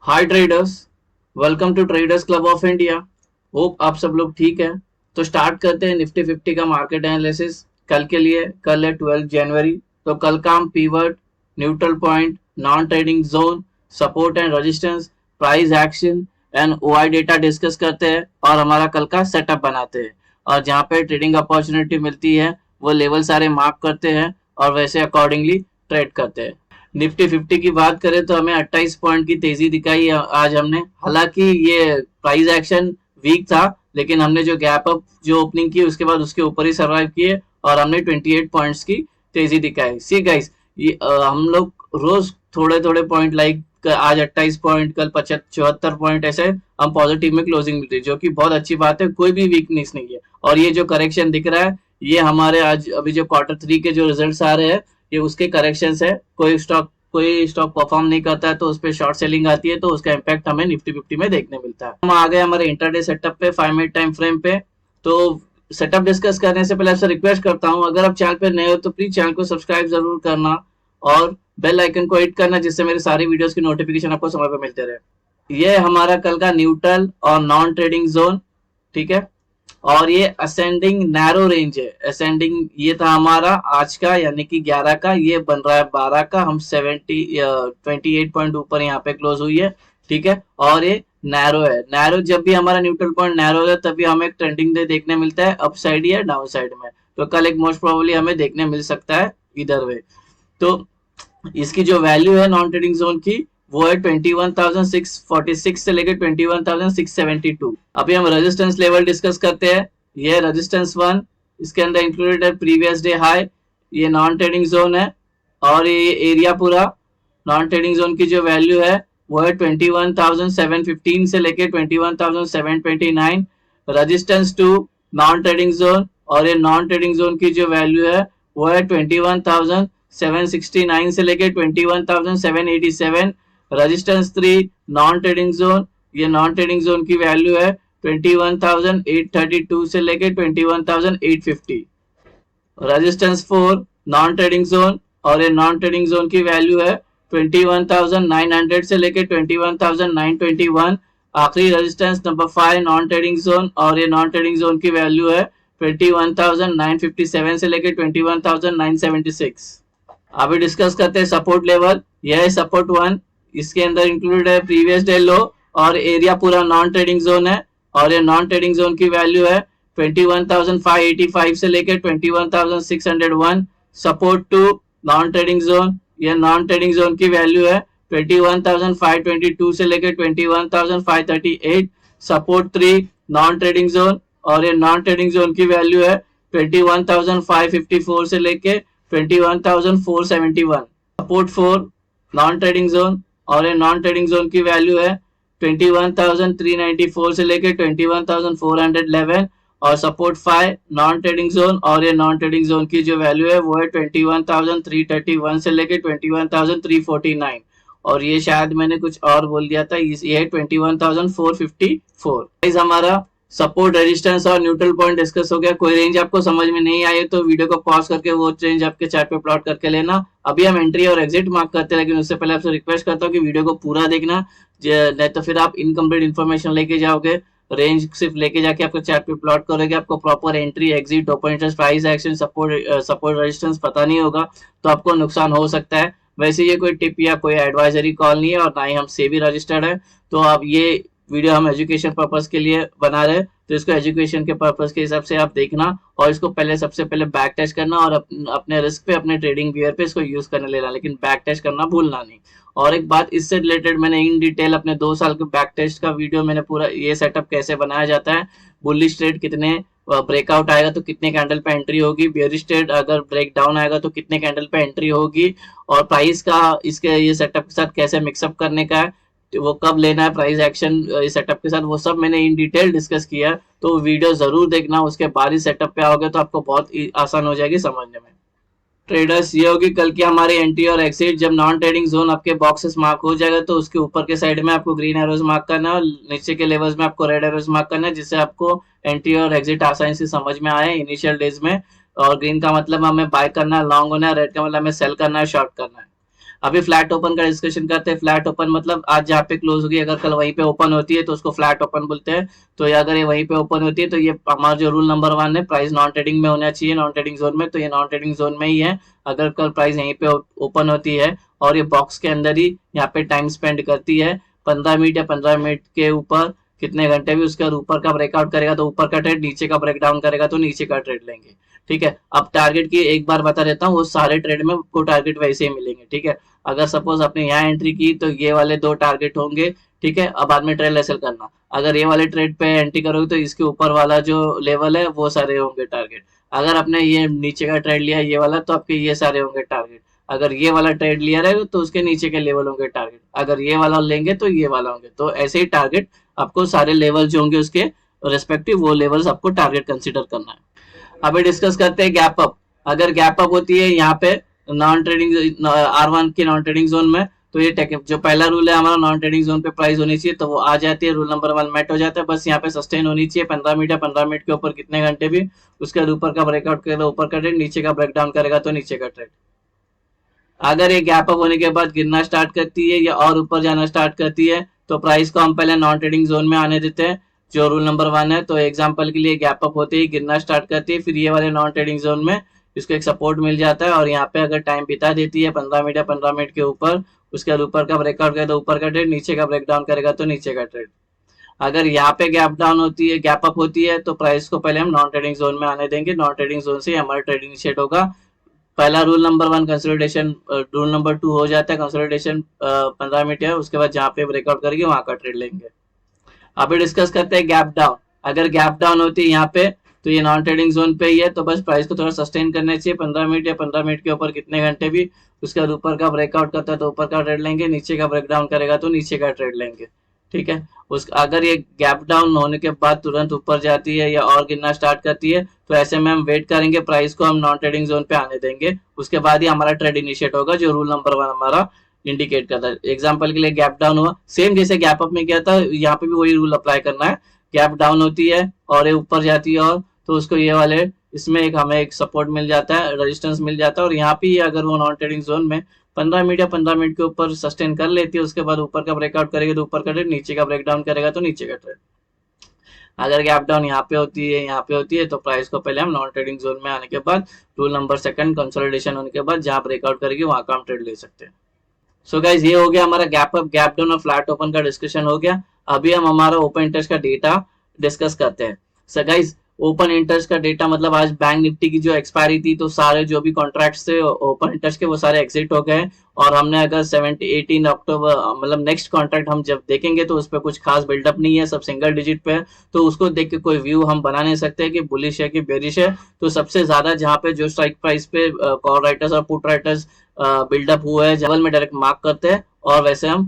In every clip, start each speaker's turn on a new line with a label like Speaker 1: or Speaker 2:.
Speaker 1: Hi traders, welcome to traders club of India. Hope आप सब लोग ठीक है। तो स्टार्ट करते हैं निफ्टी 50 का मार्केट एनालिसिस कल के लिए। कल है 12 जनवरी। तो कल का हम pivot, neutral point, non trading zone, support and resistance, price action and OI data discuss करते हैं और हमारा कल का सेटअप बनाते हैं। और जहाँ पे ट्रेडिंग अपॉर्चुनिटी मिलती है वो लेवल सारे मार्क करते हैं और वैसे अकॉर्डिंगली ट्रेड करते हैं। निफ्टी 50 की बात करें तो हमें 28 पॉइंट की तेजी दिखाई आज हमने। हालांकि ये प्राइस एक्शन वीक था, लेकिन हमने जो गैप अप जो ओपनिंग की उसके बाद उसके ऊपर ही सर्वाइव किए और हमने 28 पॉइंट्स की तेजी दिखाई। सी गाइस, ये हम लोग रोज थोड़े थोड़े पॉइंट लाइक आज 28 पॉइंट, कल 74 पॉइंट, ऐसे हम पॉजिटिव में क्लोजिंग मिलती है, जो कि बहुत अच्छी बात है। कोई भी वीकनेस नहीं है। और ये जो करेक्शन दिख रहा है ये हमारे आज अभी जो Q3 के जो रिजल्ट आ रहे हैं ये उसके करेक्शन है। कोई स्टॉक परफॉर्म नहीं करता है तो उस पर शॉर्ट सेलिंग आती है, तो उसका इम्पैक्ट हमें निफ्टी 50 में देखने मिलता है। हम आ गए हमारे इंटरडे सेटअप पे 5 मिनट टाइम फ्रेम पे। तो सेटअप डिस्कस करने से पहले आपसे रिक्वेस्ट करता हूं, अगर आप चैनल पे नए हो तो प्लीज चैनल को सब्सक्राइब जरूर करना और बेल आइकन को हिट करना, जिससे मेरी सारी वीडियोस की नोटिफिकेशन आपको समय पे मिलते रहे। ये हमारा कल का न्यूट्रल और नॉन ट्रेडिंग जोन, ठीक है। और ये असेंडिंग नैरो रेंज है। असेंडिंग ये था हमारा आज का, यानी कि 11 का, ये बन रहा है 12 का। हम 28 पॉइंट ऊपर यहाँ पे क्लोज हुई है, ठीक है। और ये नैरो है। नैरो जब भी हमारा न्यूट्रल पॉइंट नैरो है तभी हमें एक ट्रेंडिंग डे देखने मिलता है, अप साइड या डाउन साइड में। तो कल एक मोस्ट प्रोबेबली हमें देखने मिल सकता है इधर वे। तो इसकी जो वैल्यू है नॉन ट्रेडिंग जोन की वो है 21,646 से लेकर 21,672। अभी हम रेजिस्टेंस लेवल डिस्कस करते हैं। ये रेजिस्टेंस 1, इसके अंदर इंक्लूडेड है प्रीवियस डे हाई। ये नॉन ट्रेडिंग जोन है और ये एरिया पूरा नॉन ट्रेडिंग जोन की जो वैल्यू है वो है 21,715 से लेकर 21,729। रेजिस्टेंस 2, नॉन ट्रेडिंग जोन, और ये नॉन ट्रेडिंग जोन की जो वैल्यू है वो है 21,769 से लेकर 21,787। रेजिस्टेंस 3, नॉन ट्रेडिंग जोन, ये नॉन ट्रेडिंग जोन की वैल्यू है 21,832 से लेकर 21,850। रेजिस्टेंस 4, नॉन ट्रेडिंग जोन, और ये नॉन ट्रेडिंग जोन की वैल्यू है 21,900 से लेकर 21,921। आखिरी resistance number 5, non trading zone, और ये नॉन ट्रेडिंग जोन की वैल्यू है 21,957 से लेकर 21,976। अभी डिस्कस करते हैं सपोर्ट लेवल। यह है सपोर्ट 1, इसके अंदर इंक्लूडेड है प्रीवियस डे लो और एरिया पूरा नॉन ट्रेडिंग जोन है। और ये नॉन ट्रेडिंग जोन की वैल्यू है 21,585 से लेकर 21,601। सपोर्ट 2, नॉन ट्रेडिंग जोन, ये नॉन ट्रेडिंग जोन की वैल्यू है 21,522 से लेकर 21,538। सपोर्ट 3, नॉन ट्रेडिंग जोन, और ये नॉन ट्रेडिंग जोन की वैल्यू है 21,554 से लेके 21,471। सपोर्ट 4, नॉन ट्रेडिंग जोन, और ये नॉन ट्रेडिंग जोन की वैल्यू है 21,394 से लेके 21,411। और सपोर्ट 5, नॉन ट्रेडिंग जोन, और ये नॉन ट्रेडिंग जोन की जो वैल्यू है वो है 21,331 से लेके 21,349। और ये शायद मैंने कुछ और बोल दिया था, ये है 21,454। हमारा सपोर्ट, रेजिस्टेंस और न्यूट्रल पॉइंट डिस्कस हो गया। कोई रेंज आपको समझ में नहीं आई तो वीडियो को पॉज करके वो रेंज आपके चार्ट पे प्लॉट करके लेना। अभी हम एंट्री और एग्जिट मार्क करते हैं, लेकिन उससे पहले आपसे रिक्वेस्ट करता हूँ कि वीडियो को पूरा देखना, नहीं तो फिर आप इनकम्प्लीट इन्फॉर्मेशन लेके जाओगे। रेंज सिर्फ लेके जाके आपको चार्ट पे प्लॉट करोगे, आपको proper entry, exit, open interest, price action, support resistance पता नहीं होगा तो आपको नुकसान हो सकता है। वैसे ये कोई टिप या कोई एडवाइजरी कॉल नहीं है और ना ही हम सेबी रजिस्टर्ड है। तो अब ये वीडियो हम एजुकेशन पर्पस के लिए बना रहे, तो इसको एजुकेशन के पर्पस के हिसाब से आप देखना और इसको सबसे पहले बैक टेस्ट करना और अपने रिस्क पे, अपने ट्रेडिंग गियर पे इसको यूज करने लेना, लेकिन बैक टेस्ट करना भूलना नहीं। और एक बात इससे रिलेटेड, मैंने इन डिटेल अपने 2 साल के बैक टेस्ट का वीडियो, मैंने पूरा ये सेटअप कैसे बनाया जाता है, बुलिश ट्रेड कितने ब्रेकआउट आएगा तो कितने कैंडल पे एंट्री होगी, बियरिश ट्रेड अगर ब्रेक डाउन आएगा तो कितने कैंडल पे एंट्री होगी, और प्राइस का इसके ये सेटअप के साथ कैसे मिक्सअप करने का है, वो कब लेना है प्राइस एक्शन इस सेटअप के साथ, वो सब मैंने इन डिटेल डिस्कस किया है। तो वीडियो जरूर देखना, उसके बाद ही सेटअप पे आओगे तो आपको बहुत आसान हो जाएगी समझने में। ट्रेडर्स, ये होगी कल की हमारी एंट्री और एक्सिट। जब नॉन ट्रेडिंग जोन आपके बॉक्सेस मार्क हो जाएगा तो उसके ऊपर के साइड में आपको ग्रीन एरोज मार्क करना है और नीचे के लेवल्स में आपको रेड एरोज मार्क करना है, जिससे आपको एंट्री और एग्जिट आसानी से समझ में आए इनिशियल डेज में। और ग्रीन का मतलब हमें बाय करना है, लॉन्ग होना है, रेड का मतलब हमें सेल करना है, शॉर्ट करना है। अभी फ्लैट ओपन का डिस्कशन करते हैं। फ्लैट ओपन मतलब आज जहाँ पे क्लोज होगी अगर कल वहीं पे ओपन होती है तो उसको फ्लैट ओपन बोलते हैं। तो ये अगर ये वहीं पे ओपन होती है तो ये हमारा जो रूल नंबर 1 है, प्राइस नॉन ट्रेडिंग में होना चाहिए, नॉन ट्रेडिंग जोन में, तो ये नॉन ट्रेडिंग जोन में ही है। अगर कल प्राइस यहीं पे ओपन होती है और ये बॉक्स के अंदर ही यहाँ पे टाइम स्पेंड करती है 15 मिनट या 15 मिनट के ऊपर कितने घंटे भी, उसके बाद ऊपर का ब्रेकआउट करेगा तो ऊपर का ट्रेड, नीचे का ब्रेकडाउन करेगा तो नीचे का ट्रेड लेंगे। ठीक है, अब टारगेट की एक बार बता देता हूँ, वो सारे ट्रेड में आपको टारगेट वैसे ही मिलेंगे। ठीक है, अगर सपोज आपने यहाँ एंट्री की तो ये वाले 2 टारगेट होंगे। ठीक है, अब बाद में ट्रेड लेसल करना, अगर ये वाले ट्रेड पे एंट्री करोगे तो इसके ऊपर वाला जो लेवल है वो सारे होंगे टारगेट। अगर आपने ये नीचे का ट्रेड लिया ये वाला तो आपके ये सारे होंगे टारगेट। अगर ये वाला ट्रेड लिया रहेगा तो उसके नीचे के लेवल होंगे टारगेट। अगर ये वाला लेंगे तो ये वाला होंगे। तो ऐसे ही टारगेट आपको सारे लेवल जो होंगे उसके रेस्पेक्टिव वो लेवल्स आपको टारगेट कंसीडर करना है। अभी डिस्कस करते हैं गैप अप। अगर गैप अप होती है यहाँ पे नॉन ट्रेडिंग R1 की नॉन ट्रेडिंग जोन में, तो ये जो पहला रूल है हमारा, नॉन ट्रेडिंग जोन पे प्राइस होनी चाहिए, तो वो आ जाती है, रूल नंबर 1 मेट हो जाता है। बस यहाँ पे सस्टेन होनी चाहिए 15 मिनट या 15 मिनट के ऊपर कितने घंटे भी, उसके बाद ऊपर का ब्रेकआउट करेगा ऊपर का ट्रेड, नीचे का ब्रेकडाउन करेगा तो नीचे का ट्रेड। अगर ये गैप अप होने के बाद गिरना स्टार्ट करती है या और ऊपर जाना स्टार्ट करती है तो प्राइस को हम पहले नॉन ट्रेडिंग जोन में आने देते हैं, जो रूल नंबर 1 है। तो एग्जांपल के लिए गैप अप होते ही गिरना स्टार्ट करती है, फिर ये वाले नॉन ट्रेडिंग जोन में इसको एक सपोर्ट मिल जाता है और यहाँ पे अगर टाइम बिता देती है 15 मिनट या 15 मिनट के ऊपर, उसके बाद ऊपर का ब्रेकआउट करेगा तो ऊपर का ट्रेड, नीचे का ब्रेकडाउन करेगा तो नीचे का ट्रेड। अगर यहाँ पे गैप डाउन होती है, गैप अप होती है, तो प्राइस को पहले हम नॉन ट्रेडिंग जोन में आने देंगे। नॉन ट्रेडिंग जोन से हमारा ट्रेड इनिशिएट होगा। पहला rule number 1 consolidation, rule number 2 हो जाता है कंसोलिडेशन 15 मिनट है, उसके बाद जहाँ पे ब्रेकआउट करेगी वहां का ट्रेड लेंगे। अभी डिस्कस करते हैं गैप डाउन। अगर गैप डाउन होती है यहाँ पे तो ये नॉन ट्रेडिंग जोन पे ही है, तो बस प्राइस को थोड़ा सस्टेन करना चाहिए 15 मिनट या 15 मिनट के ऊपर कितने घंटे भी, उसके बाद ऊपर का ब्रेकआउट करता है तो ऊपर का ट्रेड लेंगे, नीचे का ब्रेकडाउन करेगा तो नीचे का ट्रेड लेंगे। ठीक है, उस अगर ये गैप डाउन होने के बाद तुरंत ऊपर जाती है या और गिरना स्टार्ट करती है तो ऐसे में हम वेट करेंगे, प्राइस को हम नॉन ट्रेडिंग जोन पे आने देंगे, उसके बाद ही हमारा ट्रेड इनिशिएट होगा, जो रूल नंबर 1 हमारा इंडिकेट करता है। एग्जांपल के लिए गैप डाउन हुआ, सेम जैसे गैप अप में किया था, यहाँ पे भी वही रूल अप्लाई करना है। गैप डाउन होती है और ये ऊपर जाती है और तो उसको ये वाले इसमें एक हमें एक सपोर्ट मिल जाता है, रेजिस्टेंस मिल जाता है, और यहाँ पे अगर वो नॉन ट्रेडिंग जोन में 15 मिनट या 15 मिनट के ऊपर सस्टेन कर लेती है, उसके बाद ऊपर का ब्रेकआउट करेगी तो ऊपर का ट्रेड, नीचे का ब्रेकडाउन करेगा तो नीचे का ट्रेड। अगर गैप डाउन यहाँ पे होती है, यहाँ पे होती है, तो प्राइस को पहले हम नॉन ट्रेडिंग जोन में आने के बाद रूल नंबर 2 कंसोलिडेशन होने के बाद जहाँ ब्रेकआउट करेगी वहां का हम ट्रेड ले सकते हैं। सो गाइज ये हो गया हमारा गैप अप, गैप डाउन और फ्लैट ओपन का डिस्कशन हो गया। अभी हम हमारा ओपन इंटरेस्ट का डेटा डिस्कस करते हैं। सो गाइज ओपन इंटरेस्ट का डेटा मतलब आज बैंक निफ्टी की जो एक्सपायरी थी तो सारे जो भी कॉन्ट्रैक्ट्स थे ओपन इंटरेस्ट के वो सारे एग्जिट हो गए, और हमने अगर 18 अक्टूबर मतलब नेक्स्ट कॉन्ट्रैक्ट हम जब देखेंगे तो उस पर कुछ खास बिल्डअप नहीं है, सब सिंगल डिजिट पे है, तो उसको देख के कोई व्यू हम बना नहीं सकते कि बुलिश है कि बेरिश है। तो सबसे ज्यादा जहाँ पे जो स्ट्राइक प्राइस पे कॉल राइटर्स और पुट राइटर्स बिल्डअप हुआ है जबल में डायरेक्ट मार्क करते हैं, और वैसे मैं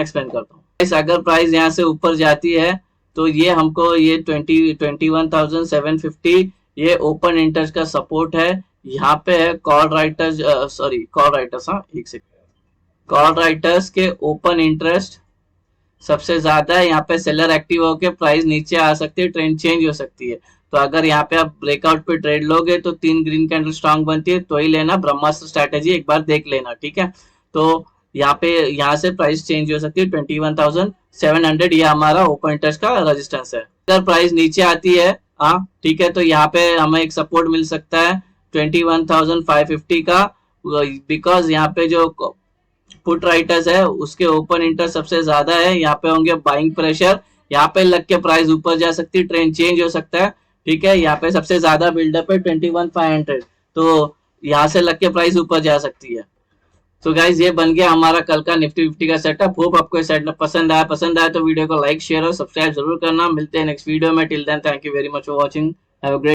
Speaker 1: एक्सप्लेन करता हूँ। अगर प्राइस यहाँ से ऊपर जाती है तो ये हमको ये 21,750 ये ओपन इंटरेस्ट का सपोर्ट है। यहाँ पे है कॉल राइटर्स, हाँ एक सेकंड, कॉल राइटर्स के ओपन इंटरेस्ट सबसे ज्यादा है। यहाँ पे सेलर एक्टिव होके प्राइस नीचे आ सकती है, ट्रेंड चेंज हो सकती है। तो अगर यहाँ पे आप ब्रेकआउट पे ट्रेड लोगे तो 3 ग्रीन कैंडल स्ट्रांग बनती है तो ही लेना, ब्रह्मास्त्र स्ट्रैटेजी एक बार देख लेना। ठीक है, तो यहाँ पे यहाँ से प्राइस चेंज हो सकती है 21,700, ये हमारा ओपन इंटरेस्ट का रेजिस्टेंस है। अगर प्राइस नीचे आती है, हाँ ठीक है, तो यहाँ पे हमें एक सपोर्ट मिल सकता है 21,550 का, बिकॉज यहाँ पे जो पुट राइटर्स है उसके ओपन इंटरेस्ट सबसे ज्यादा है, यहाँ पे होंगे बाइंग प्रेशर, यहाँ पे लग के प्राइस ऊपर जा सकती है, ट्रेंड चेंज हो सकता है। ठीक है, यहाँ पे सबसे ज्यादा बिल्डअप है 21,500, तो यहाँ से लग के प्राइस ऊपर जा सकती है। तो गाइज ये बन गया हमारा कल का निफ्टी 50 का सेटअप। होप आपको ये सेटअप पसंद आया तो वीडियो को लाइक शेयर और सब्सक्राइब जरूर करना। मिलते हैं नेक्स्ट वीडियो में, till then thank you very much for watching, have a great